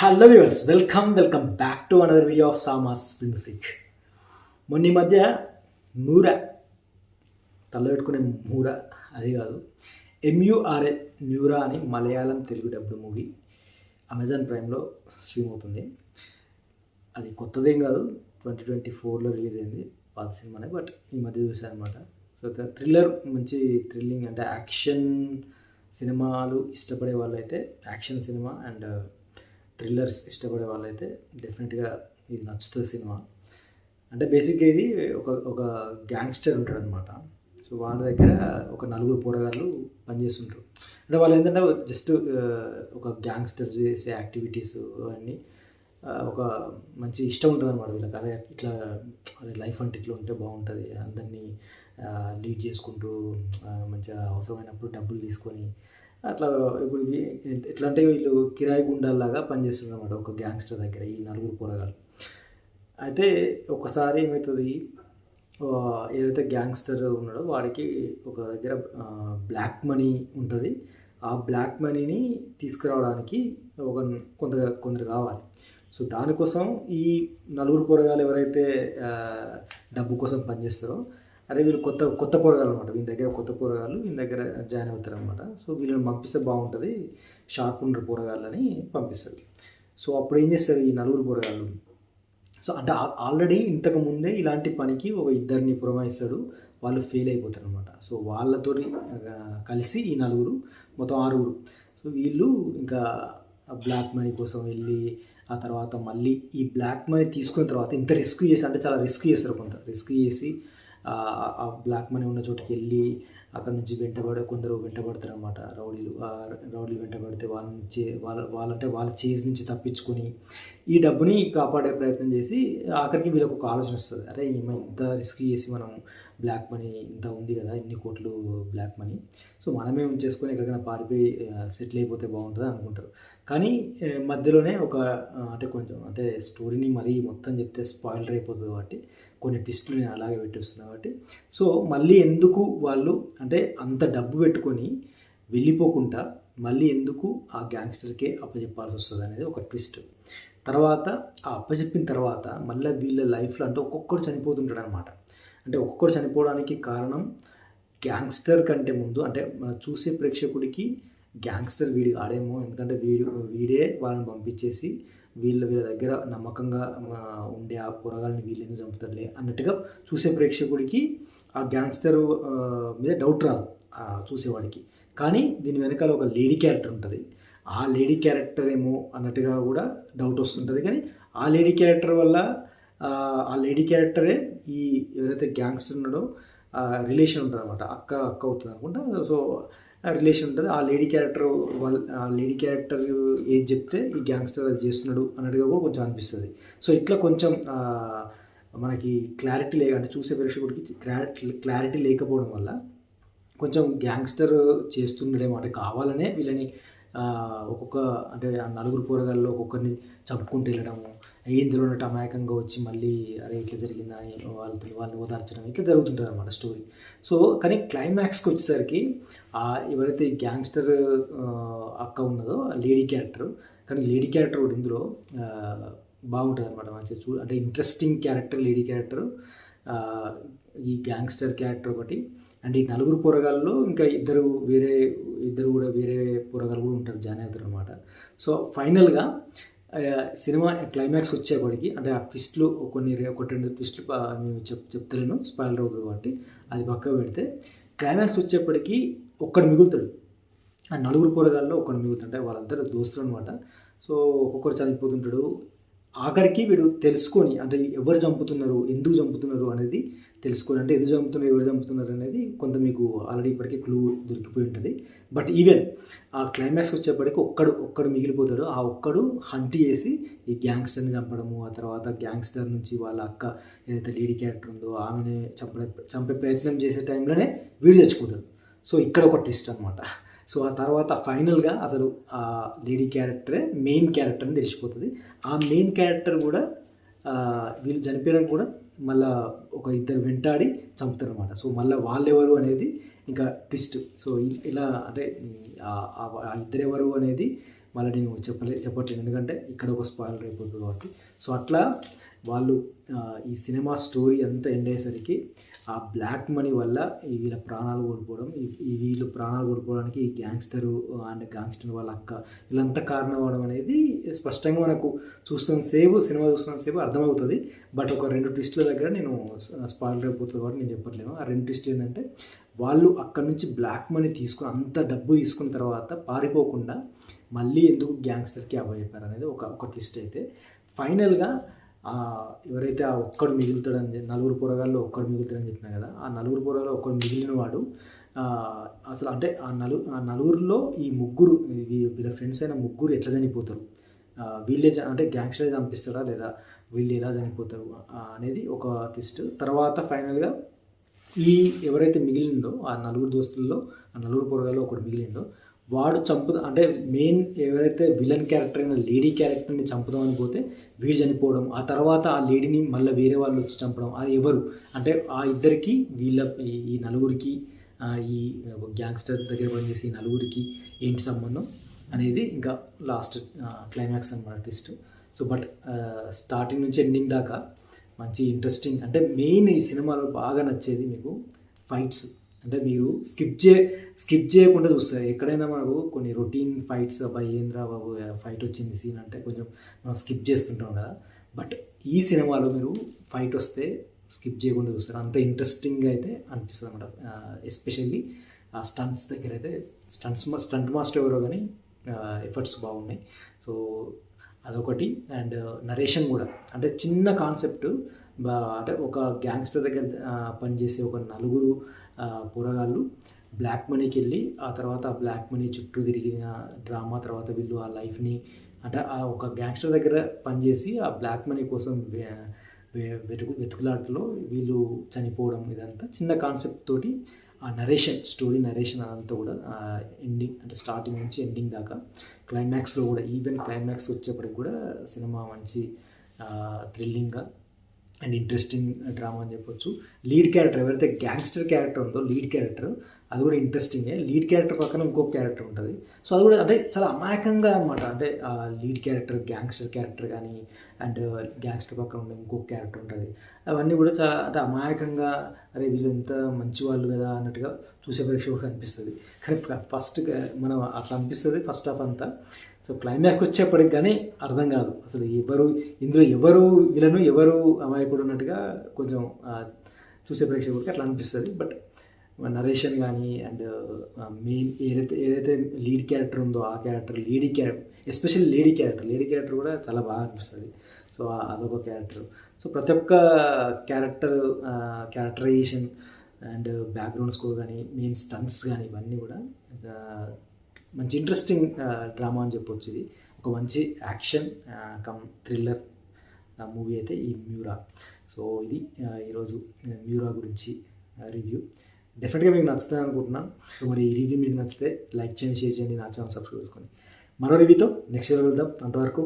Hello viewers, welcome back to another video of సామాస్ film freak. మొన్న ఈ మధ్య నూరా తల పెట్టుకునే మూరా అది కాదు, ఎంయూఆర్ఏ న్యూరా అని Malayalam Telugu dubbed movie Amazon ప్రైమ్లో స్ట్రీమ్ అవుతుంది. అది కొత్తదేం కాదు, 2024లో రిలీజ్ అయింది, పాత సినిమానే. బట్ ఈ మధ్య చూసాను అనమాట. సో థ్రిల్లర్, మంచి థ్రిల్లింగ్ అంటే యాక్షన్ సినిమాలు ఇష్టపడే వాళ్ళైతే, యాక్షన్ సినిమా అండ్ థ్రిల్లర్స్ ఇష్టపడే వాళ్ళైతే డెఫినెట్గా ఇది నచ్చుతుంది సినిమా. అంటే బేసిక్గా ఇది ఒక గ్యాంగ్స్టర్ ఉంటాడు అనమాట. సో వాళ్ళ దగ్గర ఒక నలుగురు పోరగాళ్ళు పనిచేస్తుంటారు. అంటే వాళ్ళు ఏంటంటే జస్ట్ ఒక గ్యాంగ్స్టర్ చేసే యాక్టివిటీస్ అవన్నీ ఒక మంచి ఇష్టం ఉంటుంది అనమాట వీళ్ళకి. అదే ఇట్లా లైఫ్ అంటే ఇట్లా ఉంటే బాగుంటుంది, అందరినీ లీడ్ చేసుకుంటూ మంచిగా అవసరమైనప్పుడు డబ్బులు తీసుకొని అట్లా. ఇప్పుడు ఎట్లా అంటే వీళ్ళు కిరాయి గుండాల్లాగా పనిచేస్తున్నారు అన్నమాట ఒక గ్యాంగ్స్టర్ దగ్గర, ఈ నలుగురు పోరగాళ్ళు. అయితే ఒకసారి ఏమవుతుంది, ఏదైతే గ్యాంగ్స్టర్ ఉన్నాడో వాడికి ఒక దగ్గర బ్లాక్ మనీ ఉంటుంది. ఆ బ్లాక్ మనీని తీసుకురావడానికి కొందరు కావాలి. సో దానికోసం ఈ నలుగురు పోరగాళ్ళు ఎవరైతే డబ్బు కోసం పనిచేస్తారో, అరే వీళ్ళు కొత్త కొత్త పోరగాళ్ళు అనమాట, వీళ్ళ దగ్గర కొత్త పోరగాళ్ళు వీళ్ళ దగ్గర జాయిన్ అవుతారు అనమాట. సో వీళ్ళని పంపిస్తే బాగుంటుంది, షార్ప్ ఉండరు పోరగాళ్ళని పంపిస్తారు. సో అప్పుడు ఏం చేస్తారు ఈ నలుగురు పోరగాళ్ళు, సో అంటే ఆల్రెడీ ఇంతకు ముందే ఇలాంటి పనికి ఒక ఇద్దరిని పురమాయిస్తాడు, వాళ్ళు ఫెయిల్ అయిపోతారు అనమాట. సో వాళ్ళతోటి కలిసి ఈ నలుగురు మొత్తం ఆరుగురు. సో వీళ్ళు ఇంకా బ్లాక్ మనీ కోసం వెళ్ళి, ఆ తర్వాత మళ్ళీ ఈ బ్లాక్ మనీ తీసుకున్న తర్వాత ఇంత రిస్క్ చేసి, అంటే చాలా రిస్క్ చేస్తారు, కొంత రిస్క్ చేసి ఆ బ్లాక్ మనీ ఉన్న చోటుకి వెళ్ళి అక్కడ నుంచి కొందరు వెంటబడతారు అన్నమాట. రౌడీలు వెంటబడితే వాళ్ళ చేజ్ నుంచి తప్పించుకొని ఈ డబ్బుని కాపాడే ప్రయత్నం చేసి ఆఖరికి వీళ్ళకి ఒక ఆలోచన వస్తుంది, అరే ఇంత రిస్క్ చేసి మనం బ్లాక్ మనీ ఇంత ఉంది కదా, ఇన్ని కోట్లు బ్లాక్ మనీ, సో మనమే ఉంచేసుకొని ఎక్కడికైనా పారిపోయి సెటిల్ అయిపోతే బాగుంటుంది అనుకుంటారు. కానీ మధ్యలోనే అంటే స్టోరీని మరీ మొత్తం చెప్తే స్పాయిలర్ అయిపోతుంది కాబట్టి కొన్ని ట్విస్టులు నేను అలాగే పెట్టేస్తున్నాను కాబట్టి, సో మళ్ళీ ఎందుకు వాళ్ళు అంటే అంత డబ్బు పెట్టుకొని వెళ్ళిపోకుండా మళ్ళీ ఎందుకు ఆ గ్యాంగ్స్టర్కే అప్పచెప్పాల్సి వస్తుంది అనేది ఒక ట్విస్ట్. తర్వాత ఆ అప్పచెప్పిన తర్వాత మళ్ళీ వీళ్ళ లైఫ్లో అంటే ఒక్కొక్కరు చనిపోతుంటాడు అనమాట. అంటే ఒక్కొక్కరు చనిపోవడానికి కారణం గ్యాంగ్స్టర్ కంటే ముందు, అంటే మనం చూసే ప్రేక్షకుడికి గ్యాంగ్స్టర్ వీడి ఆడేమో, ఎందుకంటే వీడే వాళ్ళని పంపించేసి వీళ్ళ దగ్గర నమ్మకంగా ఉండే ఆ పొరగాలని వీళ్ళు ఎందుకు చంపుతారులే అన్నట్టుగా చూసే ప్రేక్షకుడికి ఆ గ్యాంగ్స్టర్ మీద డౌట్ రాదు చూసేవాడికి. కానీ దీని వెనకాల ఒక లేడీ క్యారెక్టర్ ఉంటుంది, ఆ లేడీ క్యారెక్టర్ ఏమో అన్నట్టుగా కూడా డౌట్ వస్తుంటుంది. కానీ ఆ లేడీ క్యారెక్టర్ వల్ల ఆ లేడీ క్యారెక్టరే ఈ ఎవరైతే గ్యాంగ్స్టర్ ఉన్నాడో రిలేషన్ ఉంటుంది అనమాట, అక్క అవుతుంది అనుకుంటా. సో రిలేషన్ ఉంటుంది. ఆ లేడీ క్యారెక్టర్ ఏది చెప్తే ఈ గ్యాంగ్స్టర్ అది చేస్తున్నాడు అన్నట్టుగా కూడా కొంచెం అనిపిస్తుంది. సో ఇట్లా కొంచెం మనకి క్లారిటీ అంటే చూసే ప్రేక్షకుడికి క్లారిటీ లేకపోవడం వల్ల కొంచెం గ్యాంగ్స్టర్ చేస్తుండడేమో, అంటే కావాలనే వీళ్ళని అంటే ఆ నలుగురు పోరగాల్లో ఒక్కొక్కరిని చంపుకుంటూ వెళ్ళడము, ఏం తెలియనట్టు అమాయకంగా వచ్చి మళ్ళీ అరే ఇట్లా జరిగిందా వాళ్ళని ఓదార్చడం, ఇట్లా జరుగుతుంటుంది అనమాట స్టోరీ. సో కానీ క్లైమాక్స్కి వచ్చేసరికి ఎవరైతే గ్యాంగ్స్టర్ అక్క ఉన్నదో లేడీ క్యారెక్టర్, కానీ లేడీ క్యారెక్టర్ కూడా ఇందులో బాగుంటుంది అనమాట, మంచిగా అంటే ఇంట్రెస్టింగ్ క్యారెక్టర్ లేడీ క్యారెక్టర్, ఈ గ్యాంగ్స్టర్ క్యారెక్టర్ ఒకటి. అండ్ ఈ నలుగురు పోరగాళ్ళు ఇంకా ఇద్దరు కూడా వేరే పోరగాళ్ళు కూడా ఉంటారు, జాయిన్ అవుతారు అనమాట. సో ఫైనల్గా సినిమా క్లైమాక్స్ వచ్చేప్పటికి, అంటే ఆ ట్విస్ట్లు ఒకటి రెండు ట్విస్ట్లు మేము చెప్తలేను, స్పాయిలర్ అవుతుంది కాబట్టి అది పక్క పెడితే, క్లైమాక్స్ వచ్చేప్పటికి ఒక్కడు మిగులుతాడు. ఆ నలుగురు పోరగాల్లో ఒక్కడు మిగులుతుంటే వాళ్ళందరూ దోస్తులు అనమాట. సో ఒక్కొక్కరు చనిపోతుంటాడు. ఆఖరికి వీడు తెలుసుకొని, అంటే ఎవరు చంపుతున్నారు, ఎందుకు చంపుతున్నారు అనేది తెలుసుకొని, అంటే ఎందుకు చంపుతున్నారు, ఎవరు చంపుతున్నారు అనేది కొంత మీకు ఆల్రెడీ ఇప్పటికే క్లూ దొరికిపోయి ఉంటుంది. బట్ ఈవెన్ ఆ క్లైమాక్స్ వచ్చేప్పటికి ఒక్కడు మిగిలిపోతాడు. ఆ ఒక్కడు హంట్ చేసి ఈ గ్యాంగ్స్టర్ని చంపడము, ఆ తర్వాత గ్యాంగ్స్టర్ నుంచి వాళ్ళ అక్క ఏదైతే లేడీ క్యారెక్టర్ ఉందో ఆమెనే చంపే ప్రయత్నం చేసే టైంలోనే వీడు చచ్చిపోతాడు. సో ఇక్కడ ఒక ట్విస్ట్ అనమాట. సో ఆ తర్వాత ఫైనల్గా అసలు ఆ లేడీ క్యారెక్టరే మెయిన్ క్యారెక్టర్ అని తెలిసిపోతుంది. ఆ మెయిన్ క్యారెక్టర్ కూడా వీళ్ళు చనిపోయాక కూడా మళ్ళీ ఒక ఇద్దరు వెంటాడి చంపుతారు అనమాట. సో మళ్ళీ వాళ్ళెవరు అనేది ఇంకా ట్విస్ట్. సో ఇలా అంటే ఆ ఇద్దరెవరు అనేది మళ్ళీ నేను చెప్పట్లేదు, ఎందుకంటే ఇక్కడ ఒక స్పాయిలర్ అయిపోతుంది కాబట్టి. సో అట్లా వాళ్ళు ఈ సినిమా స్టోరీ అంతా ఎండ్ అయ్యేసరికి ఆ బ్లాక్ మనీ వల్ల వీళ్ళ ప్రాణాలు కోల్పోవడం, వీళ్ళు ప్రాణాలు కోల్పోవడానికి ఈ గ్యాంగ్స్టర్ వాళ్ళ అక్క వీళ్ళంతా కారణం అవ్వడం అనేది స్పష్టంగా మనకు సినిమా చూస్తున్నంతసేపు అర్థమవుతుంది. బట్ ఒక 2 ట్విస్టుల దగ్గర నేను స్పాయిలర్ అయిపోతుంది కాబట్టి నేను చెప్పట్లేను. ఆ 2 ట్విస్టులు ఏంటంటే, వాళ్ళు అక్కడి నుంచి బ్లాక్ మనీ తీసుకుని అంత డబ్బు తీసుకున్న తర్వాత పారిపోకుండా మళ్ళీ ఎందుకు గ్యాంగ్స్టర్కి అవ్వయిపోయారు అనేది ఒక ట్విస్ట్ అయితే. ఫైనల్గా ఎవరైతే ఆ ఒక్కడు మిగులుతాడని, 4 పోరగాళ్ళు ఒక్కడు మిగులుతాడని చెప్పినా కదా, ఆ 4 పోరగాళ్ళు ఒక్కడు మిగిలిన వాడు అసలు అంటే ఆ నలుగురిలో ఈ ముగ్గురు వీళ్ళ ఫ్రెండ్స్ అయిన ముగ్గురు ఎట్లా చనిపోతారు, వీళ్ళే అంటే గ్యాంగ్స్టర్ చంపిస్తాడా లేదా, వీళ్ళు ఎలా చనిపోతారు అనేది ఒక ట్విస్ట్. తర్వాత ఫైనల్గా ఎవరైతే మిగిలిందో ఆ 4 దోస్తుల్లో ఆ 4 పోరగాళ్ళు ఒకడు మిగిలిండో వాడు అంటే మెయిన్ ఎవరైతే విలన్ క్యారెక్టర్ అయిన లేడీ క్యారెక్టర్ని చంపుదామని పోతే వీడు చనిపోవడం, ఆ తర్వాత ఆ లేడీని మళ్ళీ వేరే వాళ్ళు వచ్చి చంపడం, అది ఎవరు అంటే ఆ ఇద్దరికి ఈ నలుగురికి ఈ గ్యాంగ్స్టర్ దగ్గర పనిచేసి ఈ నలుగురికి ఏంటి సంబంధం అనేది ఇంకా లాస్ట్ క్లైమాక్స్ అన్నమాట ట్విస్ట్. సో బట్ స్టార్టింగ్ నుంచి ఎండింగ్ దాకా మంచి ఇంట్రెస్టింగ్, అంటే మెయిన్ ఈ సినిమాలో బాగా నచ్చేది మీకు ఫైట్స్. అంటే మీరు స్కిప్ చేయకుండా చూస్తారు. ఎక్కడైనా మనకు కొన్ని రొటీన్ ఫైట్స్ ఏంద్రా బాబు ఫైట్ వచ్చింది సీన్ అంటే కొంచెం మనం స్కిప్ చేస్తుంటాం కదా, బట్ ఈ సినిమాలో మీరు ఫైట్ వస్తే స్కిప్ చేయకుండా చూస్తారు. అంత ఇంట్రెస్టింగ్గా అయితే అనిపిస్తుంది అనమాట. ఎస్పెషల్లీ ఆ స్టంట్స్ దగ్గర అయితే స్టంట్ మాస్టర్ ఎవరో కానీ ఎఫర్ట్స్ బాగున్నాయి. సో అదొకటి. అండ్ నరేషన్ కూడా అంటే చిన్న కాన్సెప్ట్, అంటే ఒక గ్యాంగ్స్టర్ దగ్గర పనిచేసే ఒక 4 పోరగాళ్ళు బ్లాక్ మనీకి వెళ్ళి ఆ తర్వాత ఆ బ్లాక్ మనీ చుట్టూ తిరిగిన డ్రామా, తర్వాత వీళ్ళు ఆ లైఫ్ని అంటే ఆ ఒక గ్యాంగ్స్టర్ దగ్గర పనిచేసి ఆ బ్లాక్ మనీ కోసం వెతుకులాటలో వీళ్ళు చనిపోవడం, ఇదంతా చిన్న కాన్సెప్ట్ తోటి ఆ స్టోరీ నరేషన్ అదంతా కూడా ఎండింగ్ అంటే స్టార్టింగ్ నుంచి ఎండింగ్ దాకా క్లైమాక్స్లో కూడా ఈవెన్ క్లైమాక్స్ వచ్చేప్పటికి కూడా సినిమా మంచి థ్రిల్లింగ్గా అండ్ ఇంట్రెస్టింగ్ డ్రామా అని చెప్పొచ్చు. లీడ్ క్యారెక్టర్ ఎవరైతే గ్యాంగ్స్టర్ క్యారెక్టర్ ఉందో లీడ్ క్యారెక్టర్ అది కూడా ఇంట్రెస్టింగే. లీడ్ క్యారెక్టర్ పక్కన ఇంకొక క్యారెక్టర్ ఉంటుంది. సో అది కూడా అంటే చాలా అమాయకంగా అనమాట. అంటే లీడ్ క్యారెక్టర్ గ్యాంగ్స్టర్ క్యారెక్టర్ కానీ అండ్ గ్యాంగ్స్టర్ పక్కన ఉండే ఇంకొక క్యారెక్టర్ ఉంటుంది. అవన్నీ కూడా చాలా అంటే అమాయకంగా అరే వీళ్ళు ఎంత మంచి వాళ్ళు కదా అన్నట్టుగా చూసే ప్రేక్షకులకు అనిపిస్తుంది. కానీ ఫస్ట్ మనం అట్లా అనిపిస్తుంది ఫస్ట్ హాఫ్ అంతా. సో క్లైమాక్స్ వచ్చేప్పటికి కానీ అర్థం కాదు అసలు ఇందులో ఎవరు విలను ఎవరు అమాయకుడు అన్నట్టుగా కొంచెం చూసే ప్రేక్షకుడికి అట్లా అనిపిస్తుంది. బట్ నరేషన్ కానీ అండ్ మెయిన్ ఏదైతే లీడ్ క్యారెక్టర్ ఉందో ఆ క్యారెక్టర్ ఎస్పెషల్లీ లేడీ క్యారెక్టర్ కూడా చాలా బాగా అనిపిస్తుంది. సో అదొక క్యారెక్టర్. సో ప్రతి ఒక్క క్యారెక్టరైజేషన్ అండ్ బ్యాక్గ్రౌండ్ స్కోర్ కానీ మెయిన్ స్టంట్స్ కానీ ఇవన్నీ కూడా మంచి ఇంట్రెస్టింగ్ డ్రామా అని చెప్పొచ్చు. ఇది ఒక మంచి యాక్షన్ కమ్ థ్రిల్లర్ మూవీ అయితే ఈ మ్యూరా. సో ఇది ఈరోజు మ్యూరా గురించి రివ్యూ. డెఫినెట్గా మీకు నచ్చుతుంది అనుకుంటున్నాను. సో మరి ఈ రివ్యూ మీకు నచ్చితే లైక్ చేయండి, షేర్ చేయండి, నా ఛానల్ సబ్స్క్రైబ్ చేసుకోండి. మరో రివ్యూతో నెక్స్ట్ వీడియో వెళ్దాం. అంతవరకు